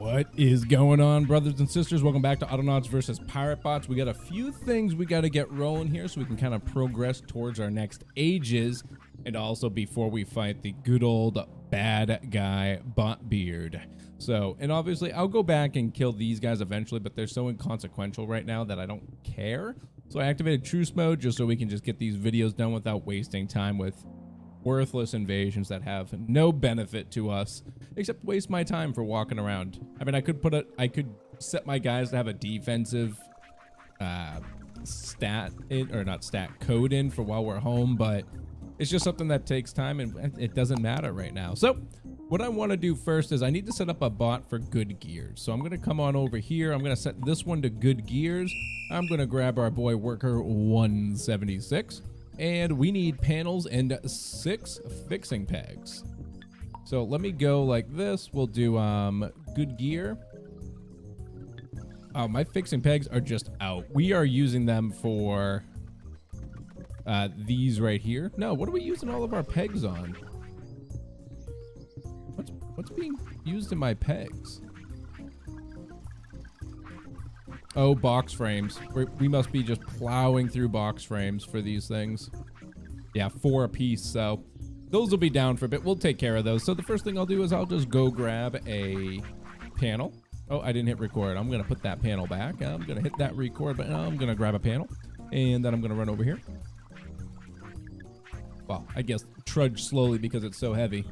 What is going on, brothers and sisters? Welcome back to Autonauts versus Piratebots. We got a few things we got to get rolling here so we can kind of progress towards our next ages, and also before we fight the good old bad guy Botbeard. So, and obviously I'll go back and kill these guys eventually, but they're so inconsequential right now that I don't care. So I activated truce mode just so we can just get these videos done without wasting time with worthless invasions that have no benefit to us except waste my time for walking around. I mean, I could set my guys to have a defensive code in for while we're home, but it's just something that takes time and it doesn't matter right now. So what I want to do first is I need to set up a bot for good gears. So I'm going to come on over here. I'm going to set this one to good gears. I'm going to grab our boy worker 176. And we need panels and 6 fixing pegs. So let me go like this. We'll do good gear. Oh, my fixing pegs are just out. We are using them for these right here. No, what are we using all of our pegs on? What's being used in my pegs? Oh, box frames. We must be just plowing through box frames for these things. Yeah, 4 a piece, so those will be down for a bit. We'll take care of those. So the first thing I'll do is I'll just go grab a panel. Oh, I didn't hit record. I'm going to put that panel back. I'm going to hit that record button. I'm going to grab a panel, and then I'm going to run over here. Well, I guess trudge slowly because it's so heavy.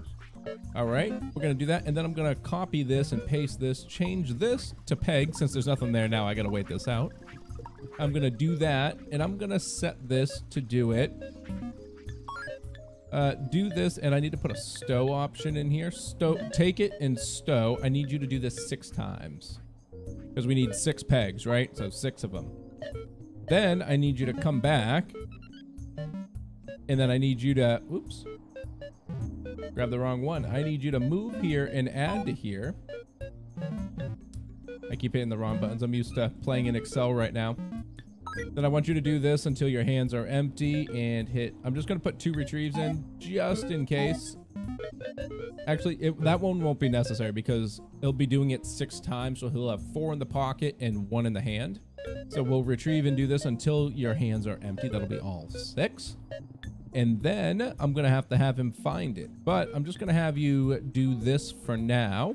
All right, we're going to do that, and then I'm going to copy this and paste this, change this to peg. Since there's nothing there now, I got to wait this out. I'm going to do that, and I'm going to set this to do it. Do this, and I need to put a stow option in here. Take it and stow. I need you to do this 6 times because we need 6 pegs, right? So 6 of them. Then I need you to come back, and then I need you to, oops. Grab the wrong one. I need you to move here and add to here. I keep hitting the wrong buttons. I'm used to playing in Excel right now. Then I want you to do this until your hands are empty and hit. I'm just going to put 2 retrieves in just in case. Actually, that one won't be necessary because he'll be doing it 6 times. So he'll have 4 in the pocket and 1 in the hand. So we'll retrieve and do this until your hands are empty. That'll be all 6. And then I'm going to have him find it. But I'm just going to have you do this for now.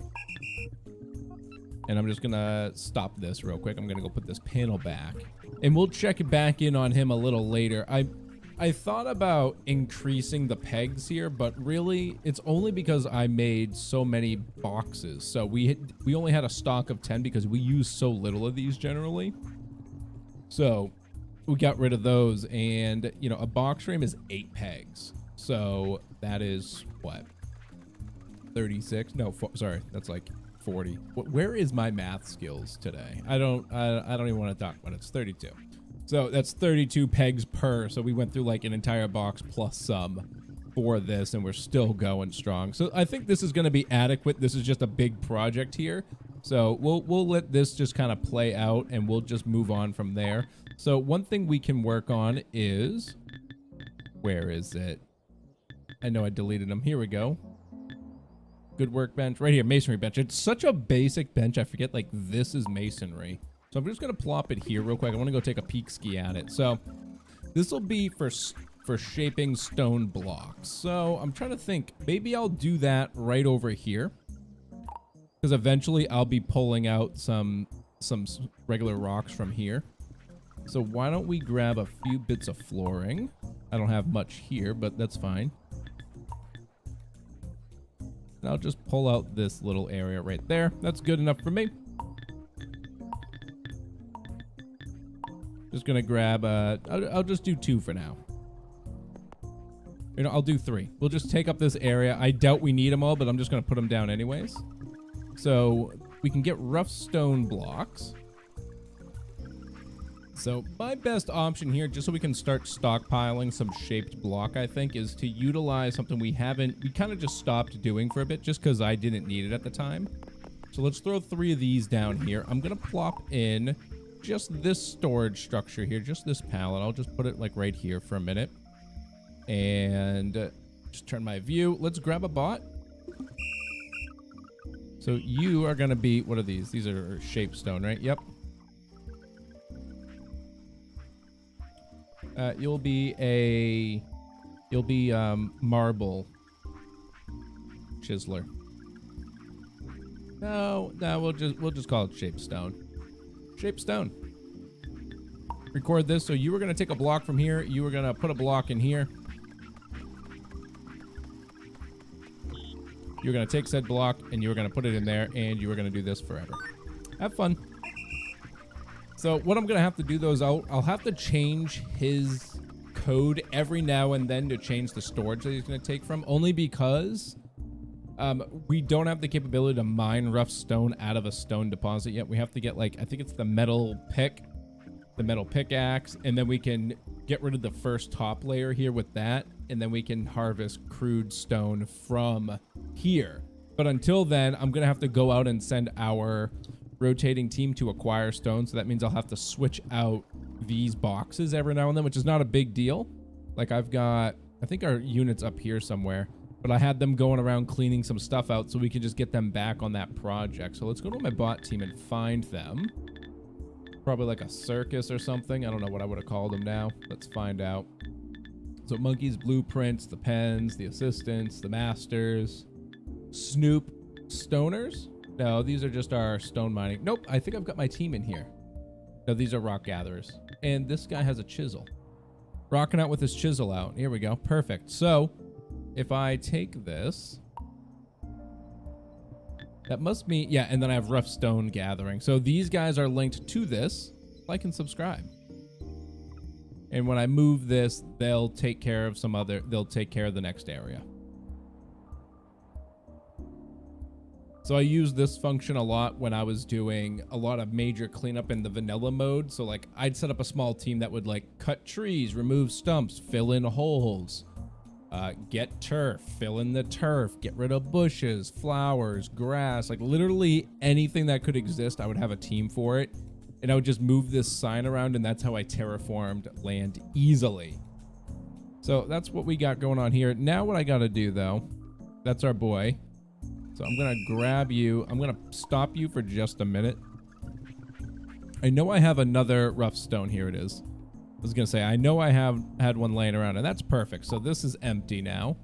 And I'm just going to stop this real quick. I'm going to go put this panel back. And we'll check back in on him a little later. I thought about increasing the pegs here, but really it's only because I made so many boxes. So we only had a stock of 10 because we use so little of these generally. So we got rid of those, and you know, a box frame is 8 pegs. So that is what? 36? No, sorry, that's like 40. Where is my math skills today? I don't even want to talk about it. It's 32. So that's 32 pegs per. So we went through like an entire box plus some for this, and we're still going strong. So I think this is going to be adequate. This is just a big project here. So we'll let this just kind of play out, and we'll just move on from there. So one thing we can work on is, where is it? I know I deleted them. Here we go. Good workbench right here. Masonry bench. It's such a basic bench. I forget like this is masonry. So I'm just going to plop it here real quick. I want to go take a peek ski at it. So this will be for shaping stone blocks. So I'm trying to think, maybe I'll do that right over here, because eventually I'll be pulling out some regular rocks from here. So why don't we grab a few bits of flooring? I don't have much here, but that's fine. And I'll just pull out this little area right there. That's good enough for me. Just gonna grab, I'll just do 2 for now. You know, I'll do 3. We'll just take up this area. I doubt we need them all, but I'm just gonna put them down anyways. So we can get rough stone blocks. So my best option here, just so we can start stockpiling some shaped block, I think, is to utilize something we kind of just stopped doing for a bit just because I didn't need it at the time. So let's throw 3 of these down here. I'm going to plop in just this storage structure here, just this pallet. I'll just put it like right here for a minute. And just turn my view. Let's grab a bot. So you are going to be, what are these? These are shape stone, right? Yep. You'll be marble chiseler. No, we'll just call it shape stone. Shape stone. Record this. So you were going to take a block from here. You were going to put a block in here. You're going to take said block and you were going to put it in there and you were going to do this forever. Have fun. So what I'm going to have to do though is I'll have to change his code every now and then to change the storage that he's going to take from, only because we don't have the capability to mine rough stone out of a stone deposit yet. We have to get, like, I think it's the metal pick, the metal pickaxe, and then we can get rid of the first top layer here with that, and then we can harvest crude stone from here. But until then, I'm going to have to go out and send our rotating team to acquire stone, so that means I'll have to switch out these boxes every now and then, which is not a big deal. Like, I've got, I think our unit's up here somewhere, but I had them going around cleaning some stuff out so we can just get them back on that project. So let's go to my bot team and find them. Probably like a circus or something. I don't know what I would have called them now. Let's find out. So monkeys, blueprints, the pens, the assistants, the masters, Snoop, stoners. No, these are just our stone mining. Nope, I think I've got my team in here. No, these are rock gatherers. And this guy has a chisel. Rocking out with his chisel out. Here we go. Perfect. So if I take this, that must mean, yeah, and then I have rough stone gathering. So these guys are linked to this. Like and subscribe. And when I move this, they'll take care of they'll take care of the next area. So I use this function a lot when I was doing a lot of major cleanup in the vanilla mode. So like I'd set up a small team that would like cut trees, remove stumps, fill in holes, get turf, fill in the turf, get rid of bushes, flowers, grass, like literally anything that could exist. I would have a team for it. And I would just move this sign around, and that's how I terraformed land easily. So that's what we got going on here. Now what I got to do though, that's our boy. So I'm going to grab you. I'm going to stop you for just a minute. I know I have another rough stone. Here it is. I was going to say, I know I have had one laying around, and that's perfect. So this is empty now.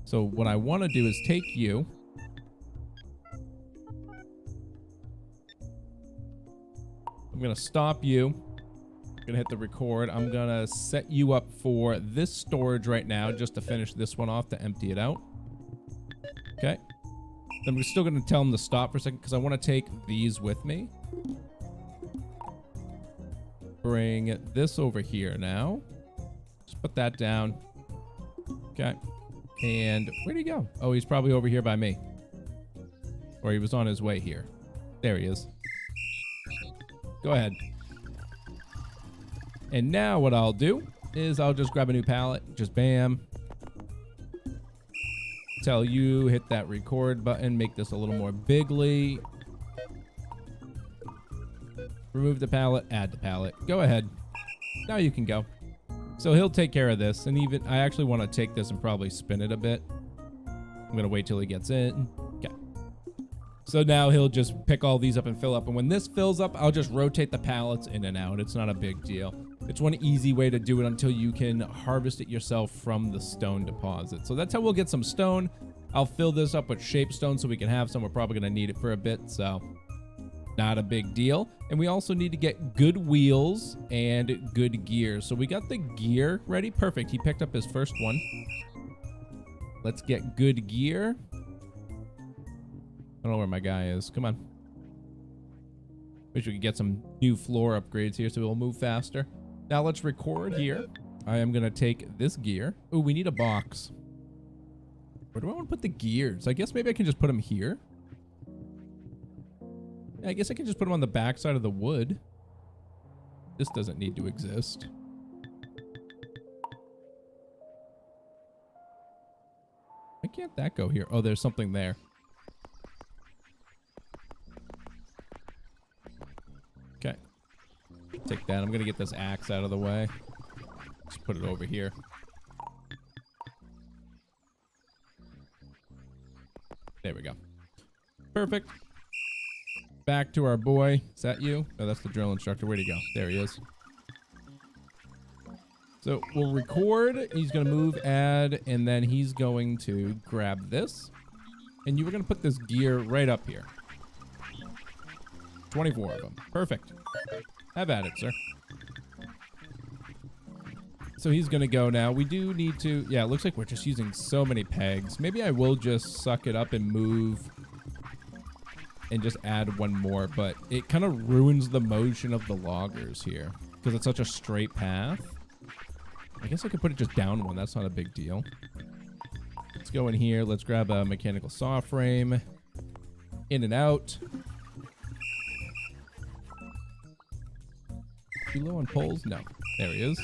So what I want to do is take you. I'm going to stop you. I'm going to hit the record. I'm going to set you up for this storage right now just to finish this one off, to empty it out. Okay. Then we're still going to tell them to stop for a second because I want to take these with me. Bring this over here now. Just put that down. Okay. And where'd he go? Oh, he's probably over here by me. Or he was on his way here. There he is. Go ahead. And now what I'll do is I'll just grab a new pallet. Just bam. Tell you, hit that record button. Make this a little more bigly. Remove the pallet. Add the pallet. Go ahead. Now you can go. So he'll take care of this. And even, I actually want to take this and probably spin it a bit. I'm going to wait till he gets in. Okay. So now he'll just pick all these up and fill up. And when this fills up, I'll just rotate the pallets in and out. It's not a big deal. It's one easy way to do it until you can harvest it yourself from the stone deposit. So that's how we'll get some stone. I'll fill this up with shape stone so we can have some. We're probably going to need it for a bit, so not a big deal. And we also need to get good wheels and good gear. So we got the gear ready. Perfect. He picked up his first one. Let's get good gear. I don't know where my guy is. Come on. Wish we could get some new floor upgrades here so we'll move faster. Now let's record here. I am going to take this gear. Oh, we need a box. Where do I want to put the gears? I guess maybe I can just put them here. Yeah, I guess I can just put them on the back side of the wood. This doesn't need to exist. Why can't that go here? Oh, there's something there. Okay. Take that. I'm going to get this axe out of the way. Just put it over here. There we go. Perfect. back to our boy. Is that you? Oh, that's the drill instructor. Where'd he go? There he is. So we'll record. He's going to move, add, and then he's going to grab this. And you were going to put this gear right up here. 24 of them. Perfect. Have at it, sir. So he's going to go now. We do need to... Yeah, it looks like we're just using so many pegs. Maybe I will just suck it up and move and just add one more. But it kind of ruins the motion of the loggers here because it's such a straight path. I guess I could put it just down one. That's not a big deal. Let's go in here. Let's grab a mechanical saw frame. In and out. Too low on poles? No. There he is.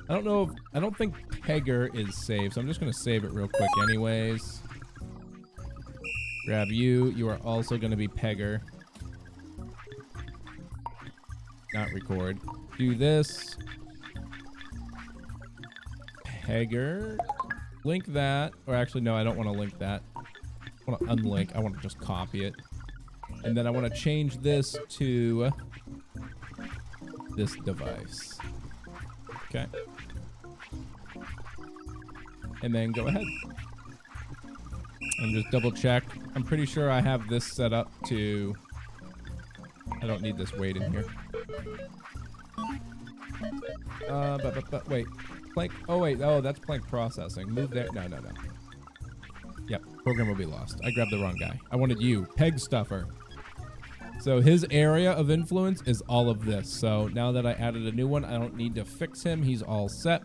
I don't know if... I don't think Pegger is saved, so I'm just going to save it real quick anyways. Grab you. You are also going to be Pegger. Not record. Do this. Pegger. Link that. Or actually, no, I don't want to link that. I want to unlink. I want to just copy it. And then I want to change this to this device. Okay. And then go ahead. And just double check. I'm pretty sure I have this set up to... I don't need this weight in here. But wait. Plank. Oh, wait. Oh, that's plank processing. Move there. No. Yep. Program will be lost. I grabbed the wrong guy. I wanted you. Peg stuffer. So his area of influence is all of this. So now that I added a new one, I don't need to fix him. He's all set.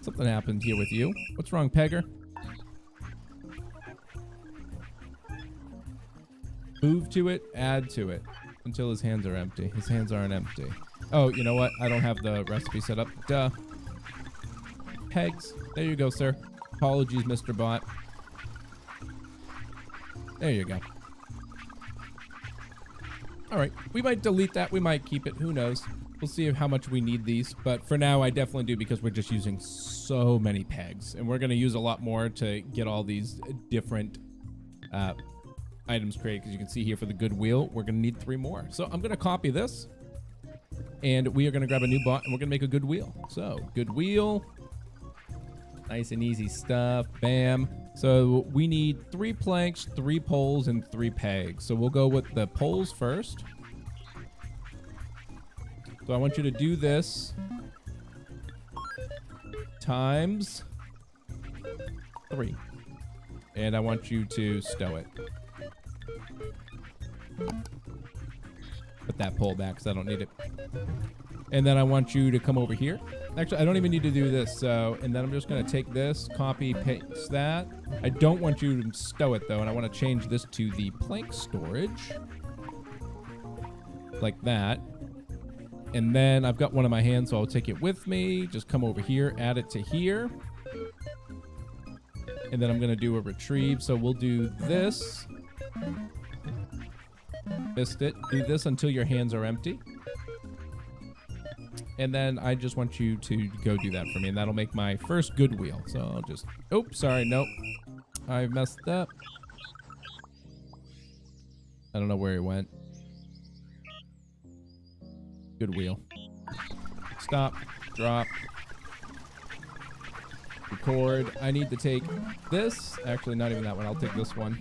Something happened here with you. What's wrong, Pegger? Move to it, add to it until his hands are empty. His hands aren't empty. Oh, you know what? I don't have the recipe set up. Duh. Pegs. There you go, sir. Apologies, Mr. Bot. There you go. All right. We might delete that. We might keep it. Who knows? We'll see how much we need these. But for now, I definitely do because we're just using so many pegs. And we're going to use a lot more to get all these different items created. Because you can see here for the good wheel, we're going to need 3 more. So I'm going to copy this. And we are going to grab a new bot and we're going to make a good wheel. So good wheel. Nice and easy stuff. Bam. So we need 3 planks, 3 poles, and 3 pegs. So we'll go with the poles first. So I want you to do this times 3. And I want you to stow it. Put that pole back because I don't need it. And then I want you to come over here. Actually, I don't even need to do this. So, and then I'm just going to take this, copy, paste that. I don't want you to stow it though. And I want to change this to the plank storage. Like that. And then I've got one in my hand, so I'll take it with me. Just come over here, add it to here. And then I'm going to do a retrieve. So we'll do this. Missed it. Do this until your hands are empty. And then I just want you to go do that for me. And that'll make my first good wheel. So I'll just... Oops, sorry. Nope. I messed up. I don't know where he went. Good wheel. Stop. Drop. Record. I need to take this. Actually, not even that one. I'll take this one.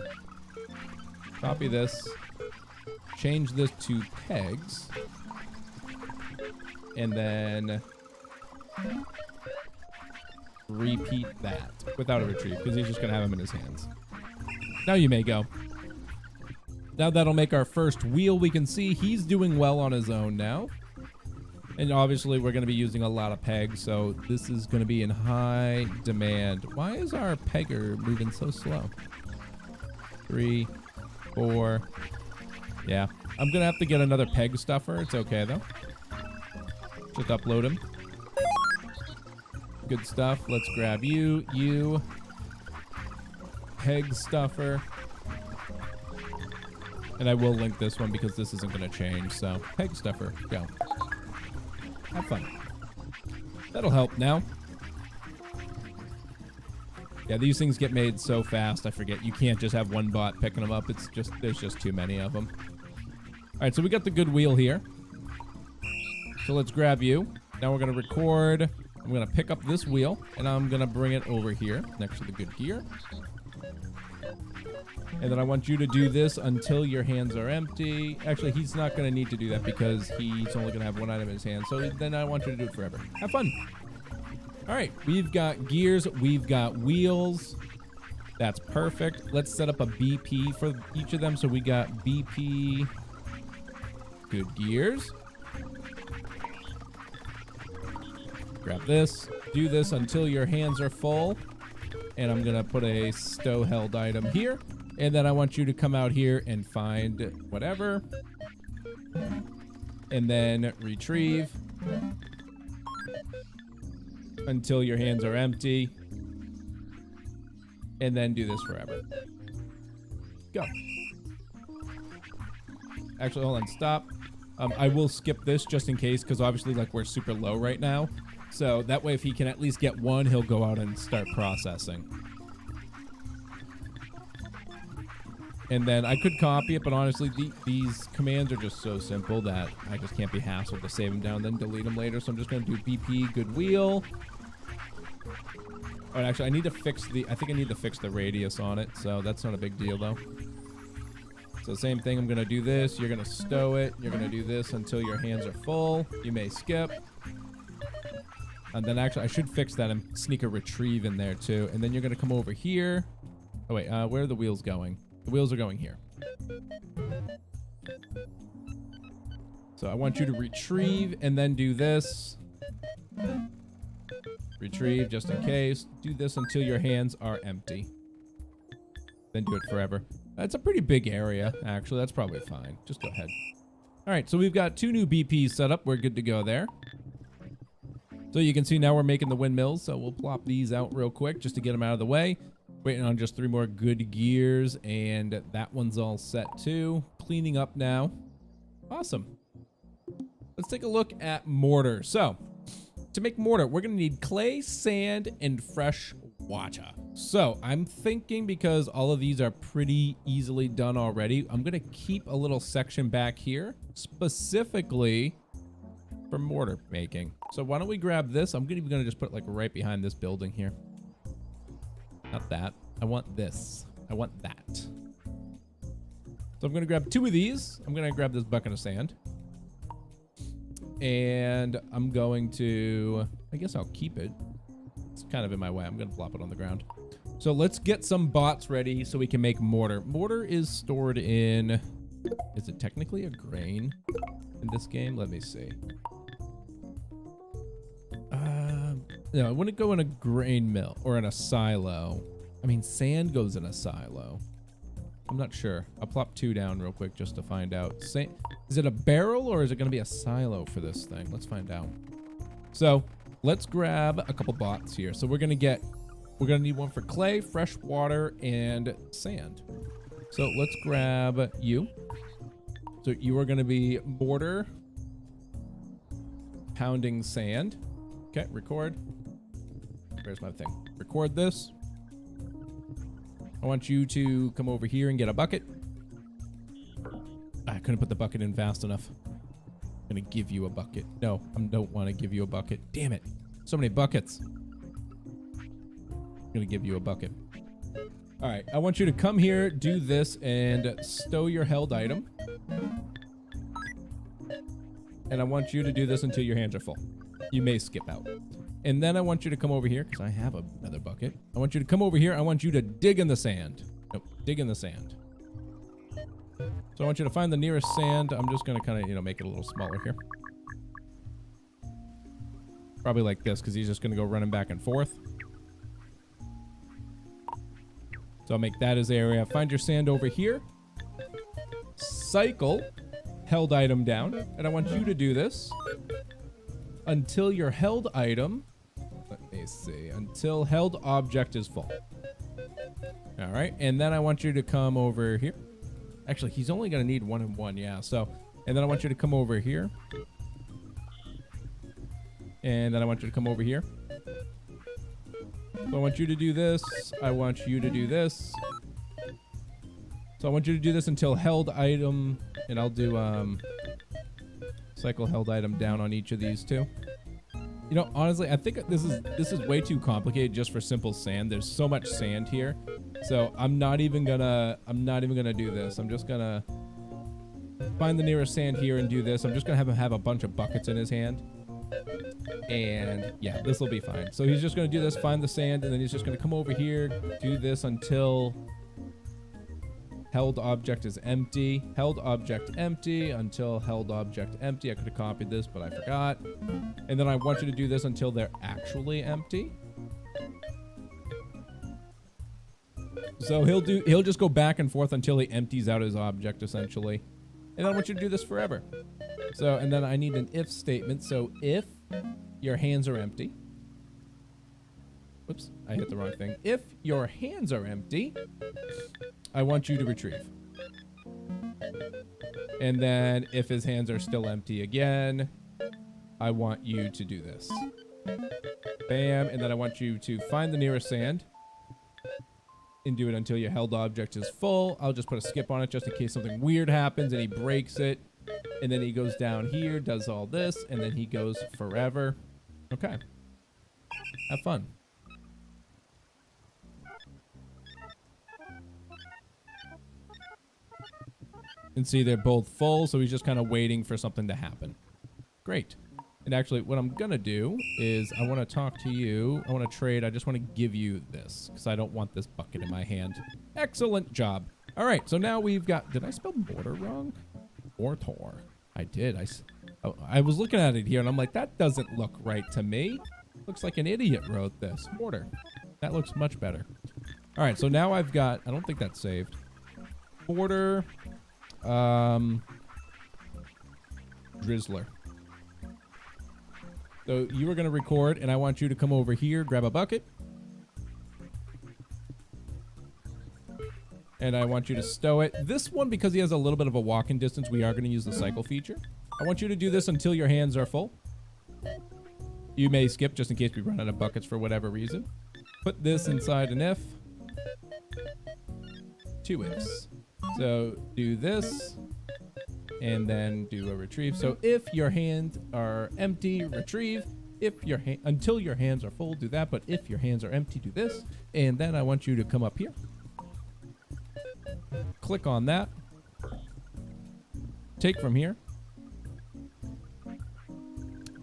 Copy this. Change this to pegs. And then repeat that without a retrieve because he's just going to have them in his hands. Now you may go. Now that'll make our first wheel. We can see he's doing well on his own now. And obviously we're going to be using a lot of pegs, so this is going to be in high demand. Why is our pegger moving so slow? 3, 4. Yeah. I'm going to have to get another peg stuffer. It's okay, though. Just upload him. Good stuff. Let's grab you. You. Peg stuffer. And I will link this one because this isn't going to change. So, peg stuffer. Go. Have fun. That'll help now. Yeah, these things get made so fast, I forget. You can't just have one bot picking them up. It's just, there's just too many of them. All right, so we got the good wheel here. So let's grab you. Now we're going to record. I'm going to pick up this wheel, and I'm going to bring it over here next to the good gear. And then I want you to do this until your hands are empty. Actually, he's not going to need to do that because he's only going to have one item in his hand. So then I want you to do it forever. Have fun. All right, we've got gears. We've got wheels. That's perfect. Let's set up a BP for each of them. So we got BP, good gears. Grab this. Do this until your hands are full. And I'm going to put a stow-held item here. And then I want you to come out here and find whatever. And then retrieve until your hands are empty. And then do this forever. Go. Actually, hold on. Stop. I will skip this just in case because obviously like we're super low right now. So that way if he can at least get one, he'll go out and start processing. And then I could copy it, but honestly, these commands are just so simple that I just can't be hassled to save them down and then delete them later. So I'm just going to do BP, good wheel. Oh, actually, I need to fix I think I need to fix the radius on it. So that's not a big deal, though. So same thing, I'm going to do this. You're going to stow it. You're going to do this until your hands are full. You may skip. And then actually, I should fix that and sneak a retrieve in there, too. And then you're going to come over here. Oh, wait, where are the wheels going? The wheels are going here. So I want you to retrieve and then do this. Retrieve just in case. Do this until your hands are empty. Then do it forever. That's a pretty big area, actually. That's probably fine. Just go ahead. All right, so we've got 2 new BPs set up. We're good to go there. So you can see now we're making the windmills. So we'll plop these out real quick just to get them out of the way. Waiting on just 3 more good gears, and that one's all set too. Cleaning up now. Awesome. Let's take a look at mortar. So, to make mortar, we're going to need clay, sand, and fresh water. So, I'm thinking because all of these are pretty easily done already, I'm going to keep a little section back here, specifically for mortar making. So, why don't we grab this? I'm even going to just put it like right behind this building here. Not that. I want this. I want that. So I'm going to grab 2 of these. I'm going to grab this bucket of sand. And I'm going to... I guess I'll keep it. It's kind of in my way. I'm going to plop it on the ground. So let's get some bots ready so we can make mortar. Mortar is stored in... Is it technically a grain in this game? Let me see. No, it wouldn't go in a grain mill or in a silo. I mean, sand goes in a silo. I'm not sure. I'll plop 2 down real quick just to find out. Is it a barrel or is it going to be a silo for this thing? Let's find out. So let's grab a couple bots here. So we're going to need one for clay, fresh water, and sand. So let's grab you. So you are going to be mortar, pounding sand. Okay, record. Where's my thing? Record this. I want you to come over here and get a bucket. I couldn't put the bucket in fast enough. I'm gonna give you a bucket. No, I don't want to give you a bucket. Damn it. So many buckets. I'm gonna give you a bucket. All right, I want you to come here, do this, and stow your held item. And I want you to do this until your hands are full. You may skip out. And then I want you to come over here, because I have another bucket. I want you to come over here. I want you to dig in the sand. Nope, dig in the sand. So I want you to find the nearest sand. I'm just going to kind of, make it a little smaller here. Probably like this, because he's just going to go running back and forth. So I'll make that his area. Find your sand over here. Cycle held item down. And I want you to do this until your held item... Let me see. Until held object is full. All right. And then I want you to come over here. Actually, he's only going to need 1 and 1. Yeah. So, and then I want you to come over here. And then I want you to come over here. So I want you to do this. I want you to do this. So I want you to do this until held item, and I'll do cycle held item down on each of these two. You know, honestly, I think this is way too complicated just for simple sand. There's so much sand here, so I'm not even gonna do this. I'm just gonna find the nearest sand here and do this. I'm just gonna have him have a bunch of buckets in his hand, and yeah, this will be fine. So he's just gonna do this, find the sand, and then he's just gonna come over here, do this until held object is empty. Held object empty until held object empty. I could have copied this, but I forgot. And then I want you to do this until they're actually empty. So he'll just go back and forth until he empties out his object, essentially. And then I want you to do this forever. So, and then I need an if statement. So if your hands are empty. Whoops, I hit the wrong thing. If your hands are empty, I want you to retrieve. And then if his hands are still empty again, I want you to do this. Bam, and then I want you to find the nearest sand and do it until your held object is full. I'll just put a skip on it just in case something weird happens and he breaks it. And then he goes down here, does all this, and then he goes forever. Okay. Have fun. And see, they're both full, so he's just kind of waiting for something to happen. Great. And actually, what I'm going to do is I want to talk to you. I want to trade. I just want to give you this because I don't want this bucket in my hand. Excellent job. All right, so now we've got... Did I spell mortar wrong? Mortar. I did. I was looking at it here, and I'm like, that doesn't look right to me. Looks like an idiot wrote this. Mortar. That looks much better. All right, so now I've got... I don't think that's saved. Mortar... Drizzler. So you were going to record, and I want you to come over here, grab a bucket. And I want you to stow it. This one, because he has a little bit of a walking distance, we are going to use the cycle feature. I want you to do this until your hands are full. You may skip just in case we run out of buckets for whatever reason. Put this inside an if. 2 ifs. So do this, and then do a retrieve. So if your hands are empty, retrieve. If your until your hands are full, do that. But if your hands are empty, do this. And then I want you to come up here. Click on that. Take from here.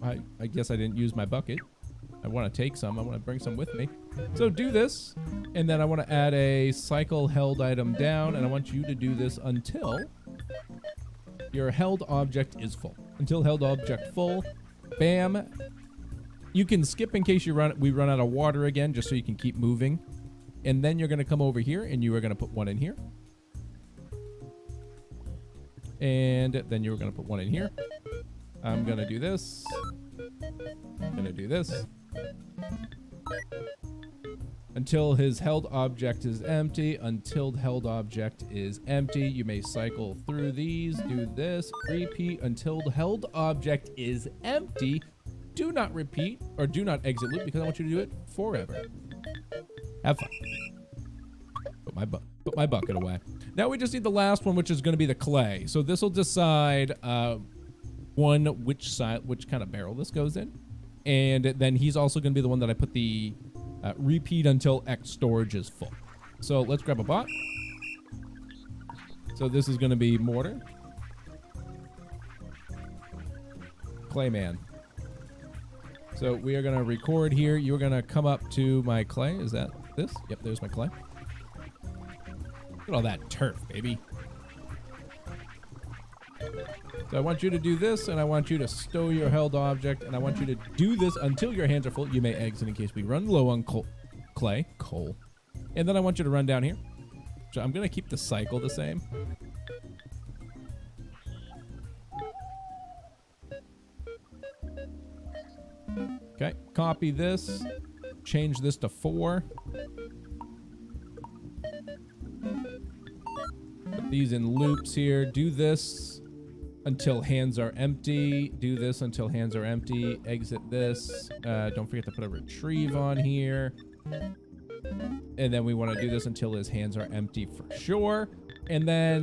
I guess I didn't use my bucket. I want to take some. I want to bring some with me. So do this, and then I want to add a cycle held item down, and I want you to do this until your held object is full. Until held object full. Bam. You can skip in case we run out of water again, just so you can keep moving. And then you're going to come over here, and you are going to put one in here. And then you're going to put one in here. I'm going to do this. I'm going to do this. Until his held object is empty. Until held object is empty. You may cycle through these. Do this. Repeat until the held object is empty. Do not repeat or do not exit loop because I want you to do it forever. Have fun. Put my bucket away. Now we just need the last one, which is going to be the clay. So this will decide which kind of barrel this goes in. And then he's also going to be the one that I put the repeat until X storage is full. So let's grab a bot. So this is going to be Mortar. Clayman. So we are going to record here. You're going to come up to my clay. Is that this? Yep, there's my clay. Look at all that turf, baby. So I want you to do this, and I want you to stow your held object, and I want you to do this until your hands are full. You may exit in case we run low on coal. And then I want you to run down here. So I'm going to keep the cycle the same. Okay, copy this. Change this to 4. Put these in loops here. Do this until hands are empty. Do this until hands are empty. Exit this. Don't forget to put a retrieve on here. And then we want to do this until his hands are empty for sure. And then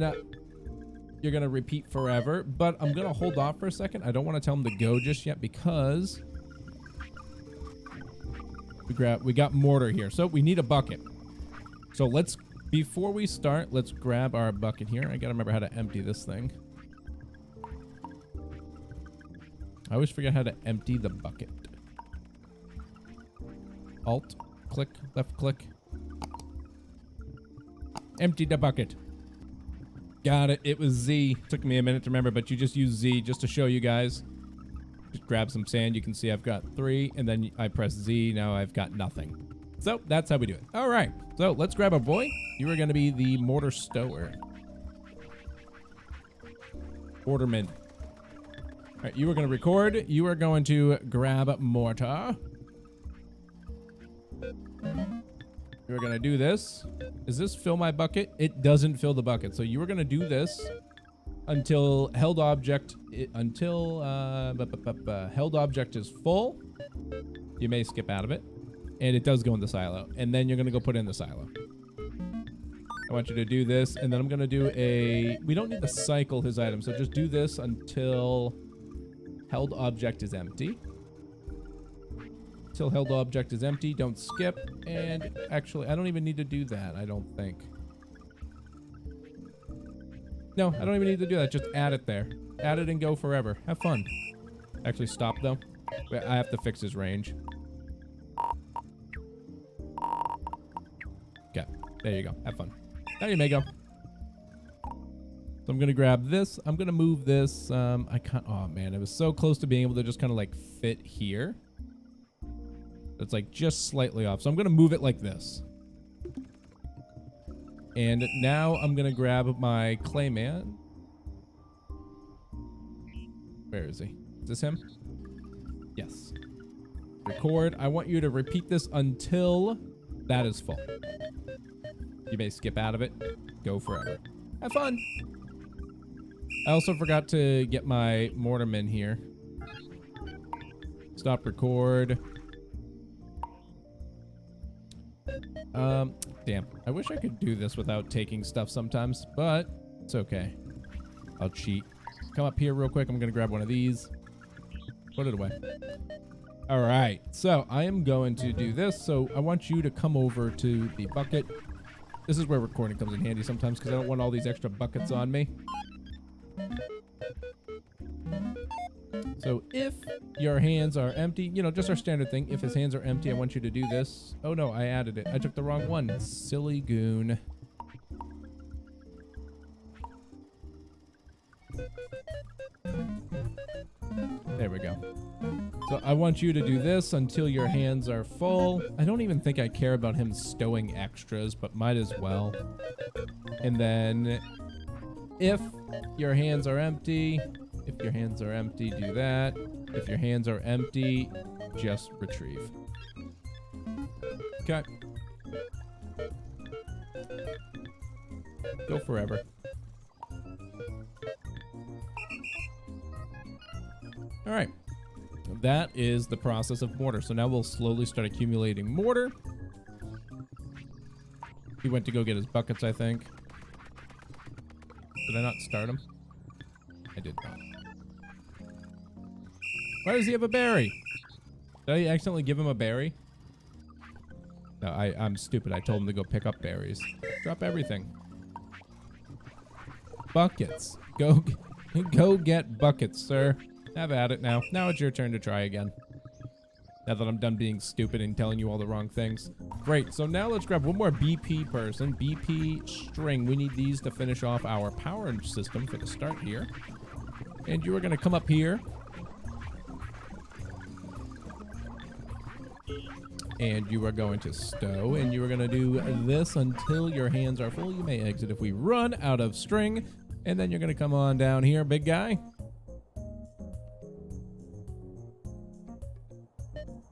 you're going to repeat forever. But I'm going to hold off for a second. I don't want to tell him to go just yet because we got Mortar here. So we need a bucket. So before we start, let's grab our bucket here. I got to remember how to empty this thing. I always forget how to empty the bucket. Alt, click, left click. Empty the bucket. Got it. It was Z. Took me a minute to remember, but you just use Z just to show you guys. Just grab some sand. You can see I've got 3, and then I press Z. Now I've got nothing. So that's how we do it. All right. So let's grab a boy. You are going to be the mortar stower. Orderman. All right, you are going to record. You are going to grab Mortar. You're going to do this. Does this fill my bucket? It doesn't fill the bucket. So you are going to do this until held object held object is full. You may skip out of it. And it does go in the silo. And then you're going to go put it in the silo. I want you to do this. And then I'm going to do we don't need to cycle his item. So just do this until held object is empty. Until held object is empty. Don't skip. And actually, I don't even need to do that, I don't think. No, I don't even need to do that. Just add it there. Add it and go forever. Have fun. Actually, stop, though. I have to fix his range. Okay. There you go. Have fun. Now you may go. So I'm going to grab this. I'm going to move this. I can't. Oh, man. It was so close to being able to just kind of like fit here. It's like just slightly off. So I'm going to move it like this. And now I'm going to grab my Clayman. Where is he? Is this him? Yes. Record. I want you to repeat this until that is full. You may skip out of it. Go forever. Have fun. I also forgot to get my Mortarman here. Stop record. Damn. I wish I could do this without taking stuff sometimes, but it's okay. I'll cheat. Come up here real quick. I'm going to grab one of these. Put it away. All right. So I am going to do this. So I want you to come over to the bucket. This is where recording comes in handy sometimes because I don't want all these extra buckets on me. So if your hands are empty, you know, just our standard thing. If his hands are empty, I want you to do this. Oh no, I added it. I took the wrong one. Silly goon. There we go. So I want you to do this until your hands are full. I don't even think I care about him stowing extras, but might as well. And then if your hands are empty, do that. If your hands are empty, just retrieve. Okay. Go forever. All right. That is the process of mortar. So now we'll slowly start accumulating mortar. He went to go get his buckets, I think. Did I not start him? I did not. Why does he have a berry? Did I accidentally give him a berry? No, I'm stupid. I told him to go pick up berries. Drop everything. Buckets. Go get buckets, sir. Have at it now. Now it's your turn to try again. Now that I'm done being stupid and telling you all the wrong things. Great. So now let's grab one more BP person. BP string. We need these to finish off our power system for the start here. And you are going to come up here. And you are going to stow. And you are going to do this until your hands are full. You may exit if we run out of string. And then you're going to come on down here, big guy.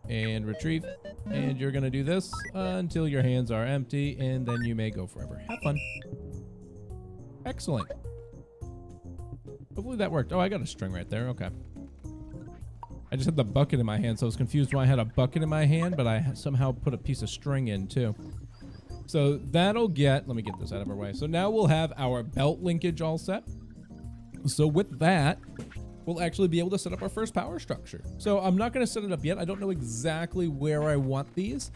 And retrieve. And you're going to do this until your hands are empty. And then you may go forever. Have fun. Excellent. Hopefully that worked. Oh, I got a string right there. Okay. I just had the bucket in my hand, so I was confused why I had a bucket in my hand, but I somehow put a piece of string in too. So that'll get, let me get this out of our way. So now we'll have our belt linkage all set. So with that, we'll actually be able to set up our first power structure. So I'm not going to set it up yet. I don't know exactly where I want these,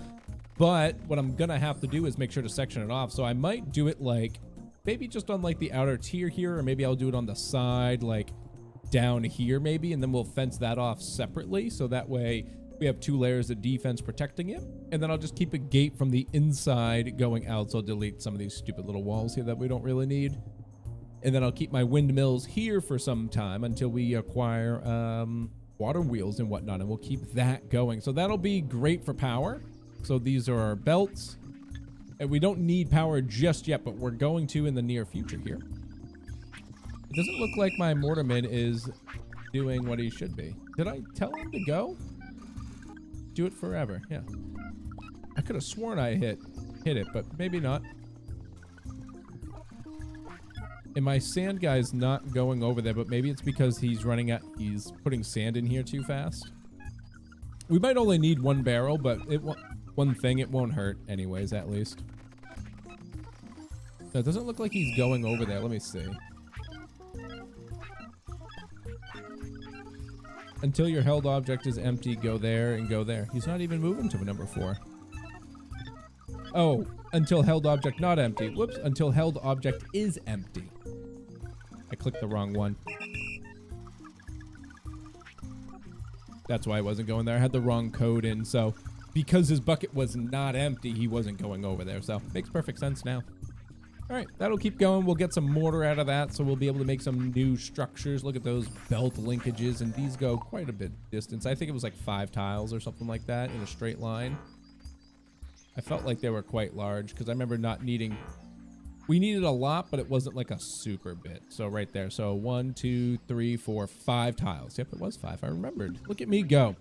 but what I'm going to have to do is make sure to section it off. So I might do it like maybe just on like the outer tier here, or maybe I'll do it on the side, like down here maybe, and then we'll fence that off separately. So that way we have 2 layers of defense protecting it. And then I'll just keep a gate from the inside going out. So I'll delete some of these stupid little walls here that we don't really need. And then I'll keep my windmills here for some time until we acquire water wheels and whatnot, and we'll keep that going. So that'll be great for power. So these are our belts. And we don't need power just yet, but we're going to in the near future here. It doesn't look like my mortarman is doing what he should be. Did I tell him to go? Do it forever. Yeah. I could have sworn I hit it, but maybe not. And my sand guy's not going over there, but maybe it's because he's putting sand in here too fast. We might only need 1 barrel, but it won't hurt anyways, at least. No, it doesn't look like he's going over there. Let me see. Until your held object is empty, go there and go there. He's not even moving to number 4. Oh, until held object not empty. Whoops, until held object is empty. I clicked the wrong one. That's why I wasn't going there. I had the wrong code in, so because his bucket was not empty, he wasn't going over there. So makes perfect sense now. All right, that'll keep going. We'll get some mortar out of that, so we'll be able to make some new structures. Look at those belt linkages, and these go quite a bit distance. I think it was like 5 tiles or something like that in a straight line. I felt like they were quite large because I remember not needing... We needed a lot, but it wasn't like a super bit. So right there. So 1, 2, 3, 4, 5 tiles. Yep, it was 5. I remembered. Look at me go.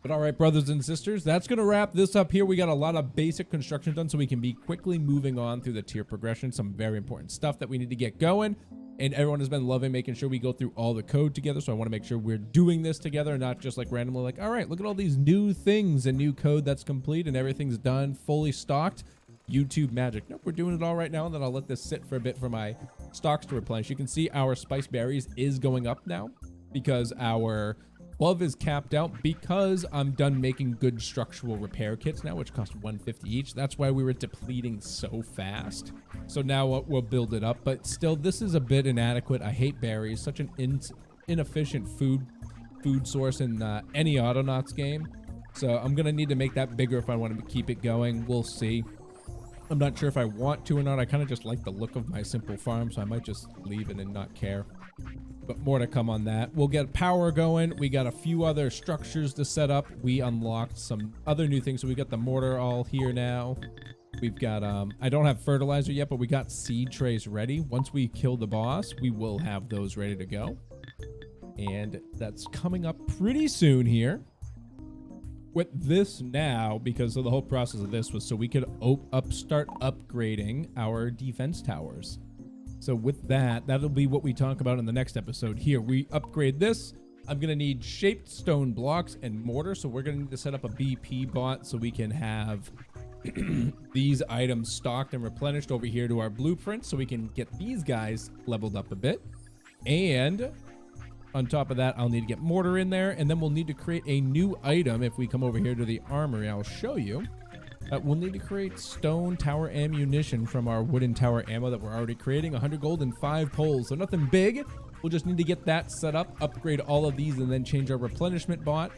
But all right, brothers and sisters, that's going to wrap this up here. We got a lot of basic construction done so we can be quickly moving on through the tier progression. Some very important stuff that we need to get going. And everyone has been loving making sure we go through all the code together. So I want to make sure we're doing this together and not just like randomly like, all right, look at all these new things and new code that's complete and everything's done, fully stocked. YouTube magic. Nope, we're doing it all right now, and then I'll let this sit for a bit for my stocks to replenish. You can see our spice berries is going up now because our glove is capped out because I'm done making good structural repair kits now, which cost 150 each. That's why we were depleting so fast. So now we'll build it up, but still, this is a bit inadequate. I hate berries. Such an inefficient food source in any Autonauts game. So I'm going to need to make that bigger if I want to keep it going. We'll see. I'm not sure if I want to or not. I kind of just like the look of my simple farm, so I might just leave it and not care. But more to come on that. We'll get power going. We got a few other structures to set up. We unlocked some other new things. So we got the mortar all here now. We've got, I don't have fertilizer yet, but we got seed trays ready. Once we kill the boss, we will have those ready to go. And that's coming up pretty soon here. With this now, because of the whole process of this was so we could start upgrading our defense towers. So with that, that'll be what we talk about in the next episode. Here, we upgrade this. I'm going to need shaped stone blocks and mortar. So we're going to need to set up a BP bot so we can have these items stocked and replenished over here to our blueprint so we can get these guys leveled up a bit. And on top of that, I'll need to get mortar in there, and then we'll need to create a new item. If we come over here to the armory, I'll show you. We'll need to create stone tower ammunition from our wooden tower ammo that we're already creating. 100 gold and 5 poles, so nothing big. We'll just need to get that set up, upgrade all of these, and then change our replenishment bot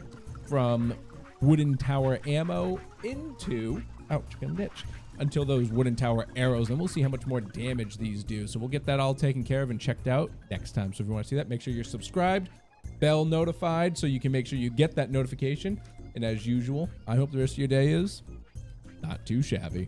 from wooden tower ammo into... Ouch, got a niche. Until those wooden tower arrows, and we'll see how much more damage these do. So we'll get that all taken care of and checked out next time. So if you want to see that, make sure you're subscribed, bell notified, so you can make sure you get that notification. And as usual, I hope the rest of your day is not too shabby.